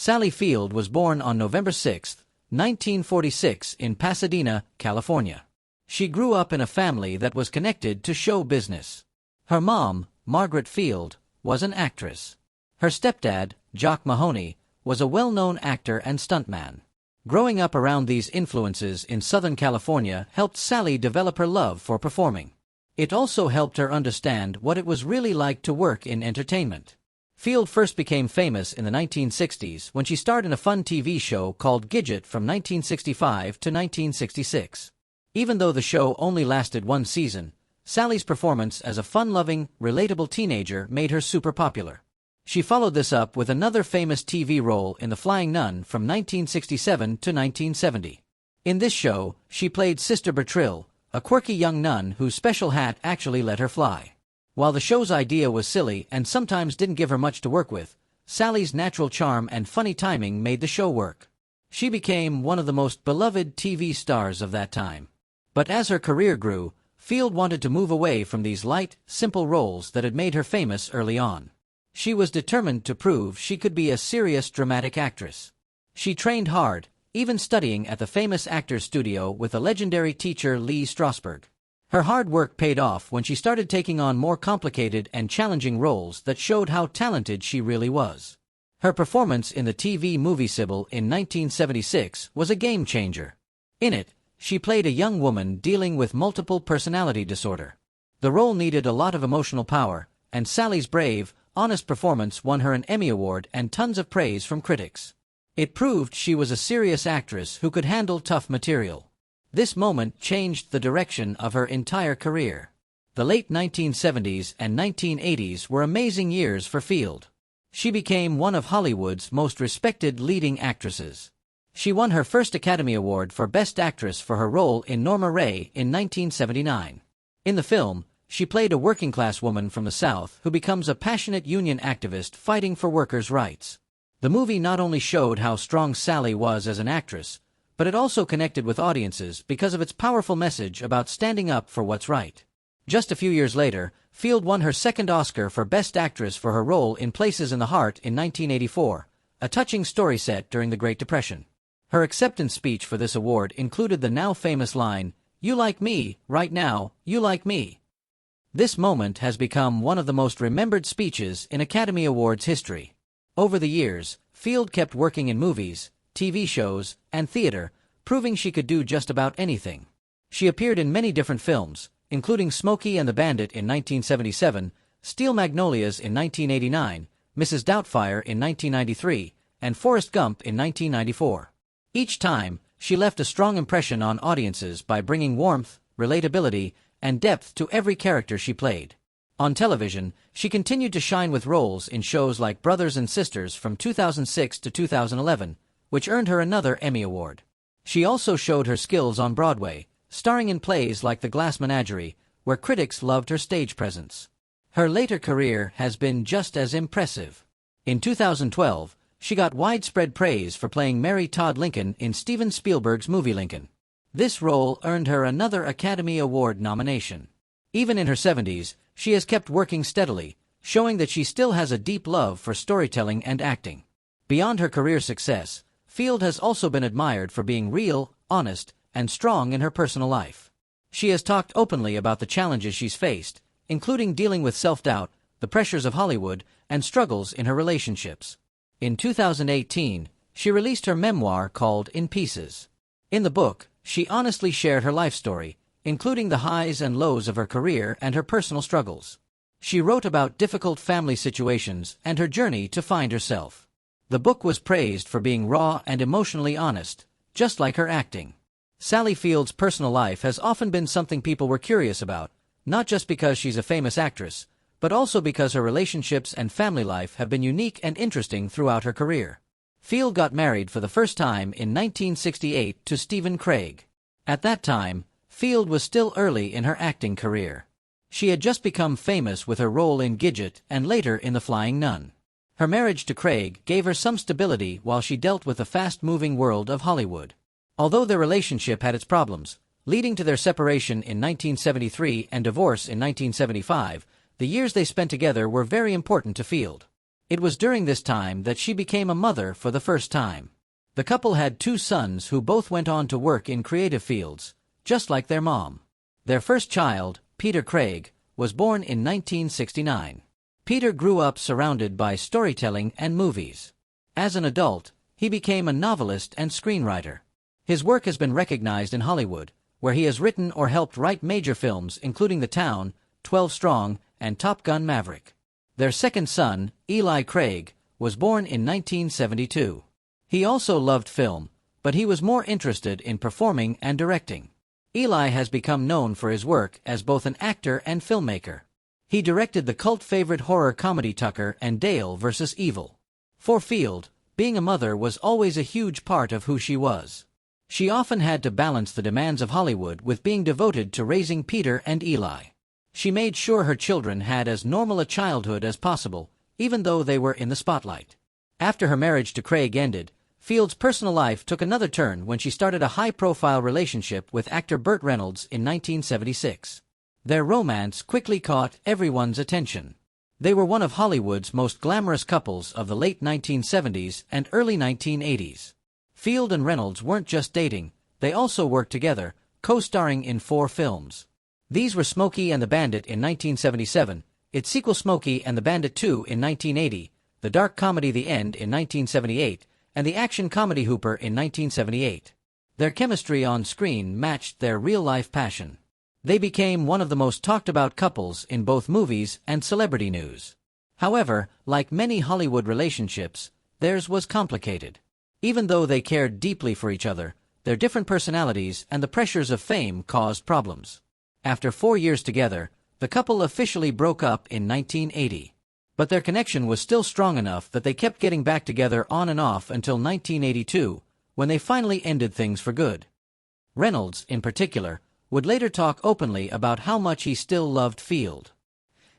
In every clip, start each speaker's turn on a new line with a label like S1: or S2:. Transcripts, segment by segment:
S1: Sally Field was born on November 6, 1946 in Pasadena, California. She grew up in a family that was connected to show business. Her mom, Margaret Field, was an actress. Her stepdad, Jock Mahoney, was a well-known actor and stuntman. Growing up around these influences in Southern California helped Sally develop her love for performing. It also helped her understand what it was really like to work in entertainment. Field first became famous in the 1960s when she starred in a fun TV show called Gidget from 1965 to 1966. Even though the show only lasted one season, Sally's performance as a fun-loving, relatable teenager made her super popular. She followed this up with another famous TV role in The Flying Nun from 1967 to 1970. In this show, she played Sister Bertrille, a quirky young nun whose special hat actually let her fly. While the show's idea was silly and sometimes didn't give her much to work with, Sally's natural charm and funny timing made the show work. She became one of the most beloved TV stars of that time. But as her career grew, Field wanted to move away from these light, simple roles that had made her famous early on. She was determined to prove she could be a serious dramatic actress. She trained hard, even studying at the famous actor's studio with the legendary teacher Lee Strasberg. Her hard work paid off when she started taking on more complicated and challenging roles that showed how talented she really was. Her performance in the TV movie Sybil in 1976 was a game-changer. In it, she played a young woman dealing with multiple personality disorder. The role needed a lot of emotional power, and Sally's brave, honest performance won her an Emmy Award and tons of praise from critics. It proved she was a serious actress who could handle tough material. This moment changed the direction of her entire career. The late 1970s and 1980s were amazing years for Field. She became one of Hollywood's most respected leading actresses. She won her first Academy Award for Best Actress for her role in Norma Rae in 1979. In the film, she played a working-class woman from the South who becomes a passionate union activist fighting for workers' rights. The movie not only showed how strong Sally was as an actress, but it also connected with audiences because of its powerful message about standing up for what's right. Just a few years later, Field won her second Oscar for Best Actress for her role in Places in the Heart in 1984, a touching story set during the Great Depression. Her acceptance speech for this award included the now-famous line, "You like me, right now, you like me." This moment has become one of the most remembered speeches in Academy Awards history. Over the years, Field kept working in movies, TV shows, and theater, proving she could do just about anything. She appeared in many different films, including Smokey and the Bandit in 1977, Steel Magnolias in 1989, Mrs. Doubtfire in 1993, and Forrest Gump in 1994. Each time, she left a strong impression on audiences by bringing warmth, relatability, and depth to every character she played. On television, she continued to shine with roles in shows like Brothers and Sisters from 2006 to 2011, which earned her another Emmy Award. She also showed her skills on Broadway, starring in plays like The Glass Menagerie, where critics loved her stage presence. Her later career has been just as impressive. In 2012, she got widespread praise for playing Mary Todd Lincoln in Steven Spielberg's movie Lincoln. This role earned her another Academy Award nomination. Even in her 70s, she has kept working steadily, showing that she still has a deep love for storytelling and acting. Beyond her career success, Field has also been admired for being real, honest, and strong in her personal life. She has talked openly about the challenges she's faced, including dealing with self-doubt, the pressures of Hollywood, and struggles in her relationships. In 2018, she released her memoir called In Pieces. In the book, she honestly shared her life story, including the highs and lows of her career and her personal struggles. She wrote about difficult family situations and her journey to find herself. The book was praised for being raw and emotionally honest, just like her acting. Sally Field's personal life has often been something people were curious about, not just because she's a famous actress, but also because her relationships and family life have been unique and interesting throughout her career. Field got married for the first time in 1968 to Stephen Craig. At that time, Field was still early in her acting career. She had just become famous with her role in Gidget and later in The Flying Nun. Her marriage to Craig gave her some stability while she dealt with the fast-moving world of Hollywood. Although their relationship had its problems, leading to their separation in 1973 and divorce in 1975, the years they spent together were very important to Field. It was during this time that she became a mother for the first time. The couple had 2 sons who both went on to work in creative fields, just like their mom. Their first child, Peter Craig, was born in 1969. Peter grew up surrounded by storytelling and movies. As an adult, he became a novelist and screenwriter. His work has been recognized in Hollywood, where he has written or helped write major films including The Town, 12 Strong, and Top Gun: Maverick. Their second son, Eli Craig, was born in 1972. He also loved film, but he was more interested in performing and directing. Eli has become known for his work as both an actor and filmmaker. He directed the cult favorite horror comedy Tucker and Dale vs. Evil. For Field, being a mother was always a huge part of who she was. She often had to balance the demands of Hollywood with being devoted to raising Peter and Eli. She made sure her children had as normal a childhood as possible, even though they were in the spotlight. After her marriage to Craig ended, Field's personal life took another turn when she started a high-profile relationship with actor Burt Reynolds in 1976. Their romance quickly caught everyone's attention. They were one of Hollywood's most glamorous couples of the late 1970s and early 1980s. Field and Reynolds weren't just dating, they also worked together, co-starring in 4 films. These were Smokey and the Bandit in 1977, its sequel Smokey and the Bandit 2 in 1980, the dark comedy The End in 1978, and the action comedy Hooper in 1978. Their chemistry on screen matched their real-life passion. They became one of the most talked-about couples in both movies and celebrity news. However, like many Hollywood relationships, theirs was complicated. Even though they cared deeply for each other, their different personalities and the pressures of fame caused problems. After 4 years together, the couple officially broke up in 1980. But their connection was still strong enough that they kept getting back together on and off until 1982, when they finally ended things for good. Reynolds, in particular, would later talk openly about how much he still loved Field.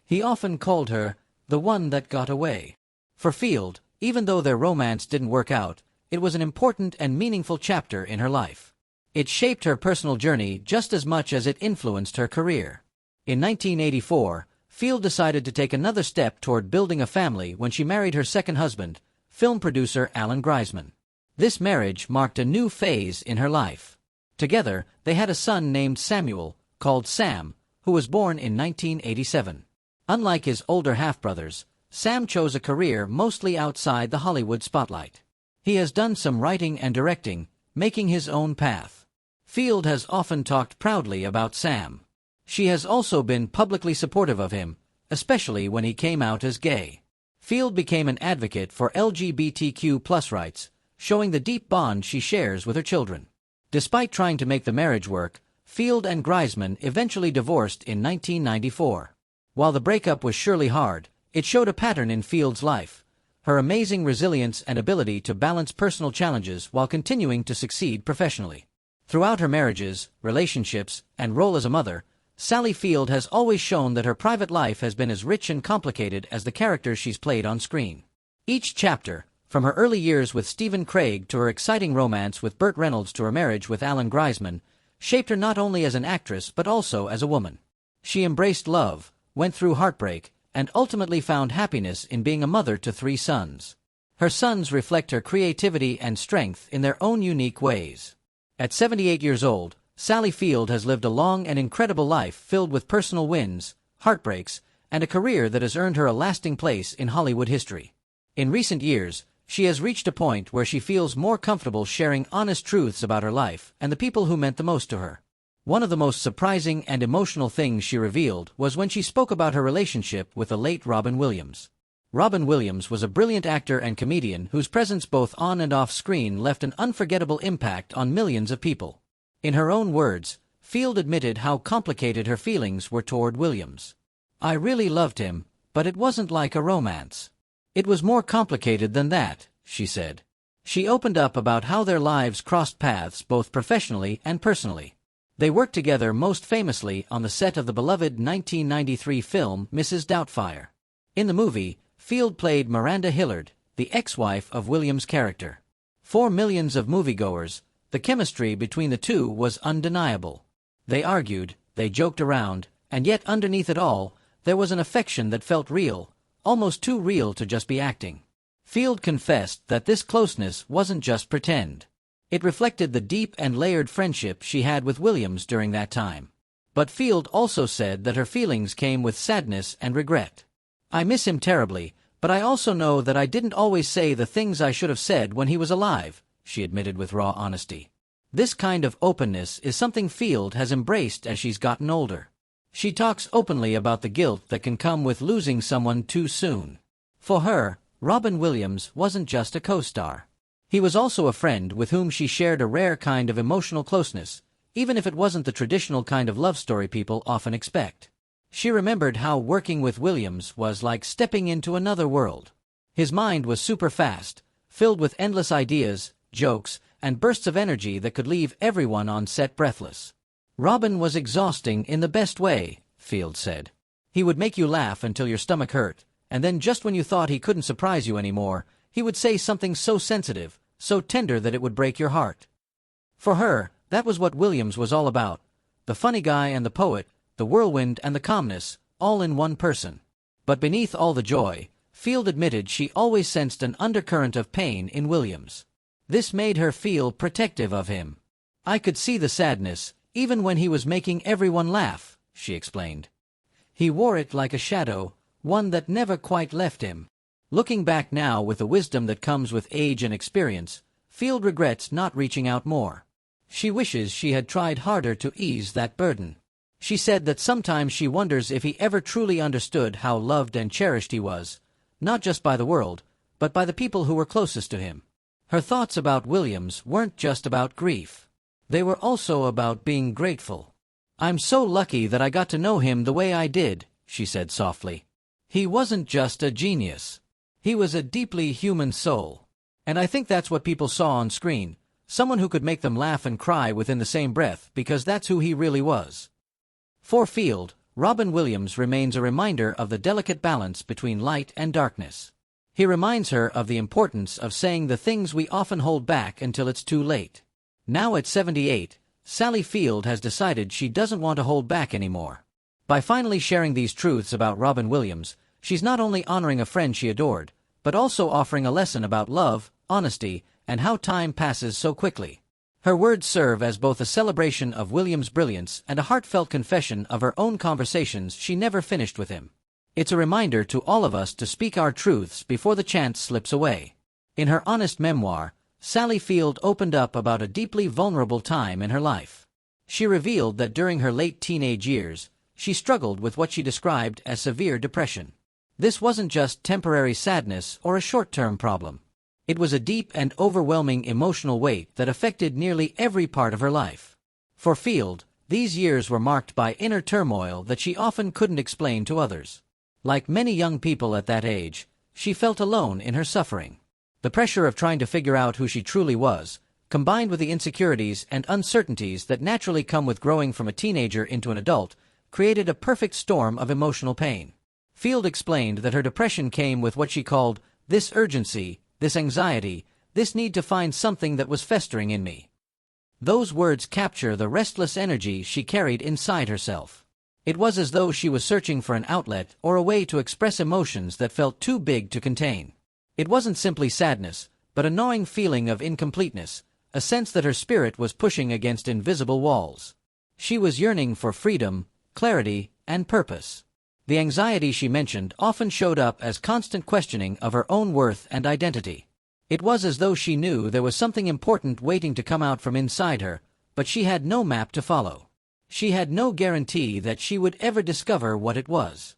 S1: He often called her the one that got away. For Field, even though their romance didn't work out, it was an important and meaningful chapter in her life. It shaped her personal journey just as much as it influenced her career. In 1984, Field decided to take another step toward building a family when she married her second husband, film producer Alan Greisman. This marriage marked a new phase in her life. Together, they had a son named Samuel, called Sam, who was born in 1987. Unlike his older half-brothers, Sam chose a career mostly outside the Hollywood spotlight. He has done some writing and directing, making his own path. Field has often talked proudly about Sam. She has also been publicly supportive of him, especially when he came out as gay. Field became an advocate for LGBTQ+ rights, showing the deep bond she shares with her children. Despite trying to make the marriage work, Field and Greisman eventually divorced in 1994. While the breakup was surely hard, it showed a pattern in Field's life: her amazing resilience and ability to balance personal challenges while continuing to succeed professionally. Throughout her marriages, relationships, and role as a mother, Sally Field has always shown that her private life has been as rich and complicated as the characters she's played on screen. Each chapter, from her early years with Stephen Craig to her exciting romance with Burt Reynolds to her marriage with Alan Greisman, shaped her not only as an actress but also as a woman. She embraced love, went through heartbreak, and ultimately found happiness in being a mother to 3 sons. Her sons reflect her creativity and strength in their own unique ways. At 78 years old, Sally Field has lived a long and incredible life filled with personal wins, heartbreaks, and a career that has earned her a lasting place in Hollywood history. In recent years, she has reached a point where she feels more comfortable sharing honest truths about her life and the people who meant the most to her. One of the most surprising and emotional things she revealed was when she spoke about her relationship with the late Robin Williams. Robin Williams was a brilliant actor and comedian whose presence both on and off screen left an unforgettable impact on millions of people. In her own words, Field admitted how complicated her feelings were toward Williams. "I really loved him, but it wasn't like a romance. It was more complicated than that," she said. She opened up about how their lives crossed paths both professionally and personally. They worked together most famously on the set of the beloved 1993 film Mrs. Doubtfire. In the movie, Field played Miranda Hillard, the ex-wife of Williams' character. For millions of moviegoers, the chemistry between the two was undeniable. They argued, they joked around, and yet underneath it all, there was an affection that felt real, almost too real to just be acting. Field confessed that this closeness wasn't just pretend. It reflected the deep and layered friendship she had with Williams during that time. But Field also said that her feelings came with sadness and regret. "I miss him terribly, but I also know that I didn't always say the things I should have said when he was alive," she admitted with raw honesty. This kind of openness is something Field has embraced as she's gotten older. She talks openly about the guilt that can come with losing someone too soon. For her, Robin Williams wasn't just a co-star. He was also a friend with whom she shared a rare kind of emotional closeness, even if it wasn't the traditional kind of love story people often expect. She remembered how working with Williams was like stepping into another world. His mind was super fast, filled with endless ideas, jokes, and bursts of energy that could leave everyone on set breathless. Robin was exhausting in the best way, Field said. He would make you laugh until your stomach hurt, and then just when you thought he couldn't surprise you anymore, he would say something so sensitive, so tender that it would break your heart. For her, that was what Williams was all about. The funny guy and the poet, the whirlwind and the calmness, all in one person. But beneath all the joy, Field admitted she always sensed an undercurrent of pain in Williams. This made her feel protective of him. "I could see the sadness, even when he was making everyone laugh," she explained. "He wore it like a shadow, one that never quite left him." Looking back now with the wisdom that comes with age and experience, Field regrets not reaching out more. She wishes she had tried harder to ease that burden. She said that sometimes she wonders if he ever truly understood how loved and cherished he was, not just by the world, but by the people who were closest to him. Her thoughts about Williams weren't just about grief. They were also about being grateful. "I'm so lucky that I got to know him the way I did," she said softly. "He wasn't just a genius. He was a deeply human soul. And I think that's what people saw on screen, someone who could make them laugh and cry within the same breath, because that's who he really was." For Field, Robin Williams remains a reminder of the delicate balance between light and darkness. He reminds her of the importance of saying the things we often hold back until it's too late. Now at 78, Sally Field has decided she doesn't want to hold back anymore. By finally sharing these truths about Robin Williams, she's not only honoring a friend she adored, but also offering a lesson about love, honesty, and how time passes so quickly. Her words serve as both a celebration of Williams' brilliance and a heartfelt confession of her own conversations she never finished with him. It's a reminder to all of us to speak our truths before the chance slips away. In her honest memoir, Sally Field opened up about a deeply vulnerable time in her life. She revealed that during her late teenage years, she struggled with what she described as severe depression. This wasn't just temporary sadness or a short-term problem. It was a deep and overwhelming emotional weight that affected nearly every part of her life. For Field, these years were marked by inner turmoil that she often couldn't explain to others. Like many young people at that age, she felt alone in her suffering. The pressure of trying to figure out who she truly was, combined with the insecurities and uncertainties that naturally come with growing from a teenager into an adult, created a perfect storm of emotional pain. Field explained that her depression came with what she called this urgency, this anxiety, this need to find something that was festering in me. Those words capture the restless energy she carried inside herself. It was as though she was searching for an outlet or a way to express emotions that felt too big to contain. It wasn't simply sadness, but a gnawing feeling of incompleteness, a sense that her spirit was pushing against invisible walls. She was yearning for freedom, clarity, and purpose. The anxiety she mentioned often showed up as constant questioning of her own worth and identity. It was as though she knew there was something important waiting to come out from inside her, but she had no map to follow. She had no guarantee that she would ever discover what it was.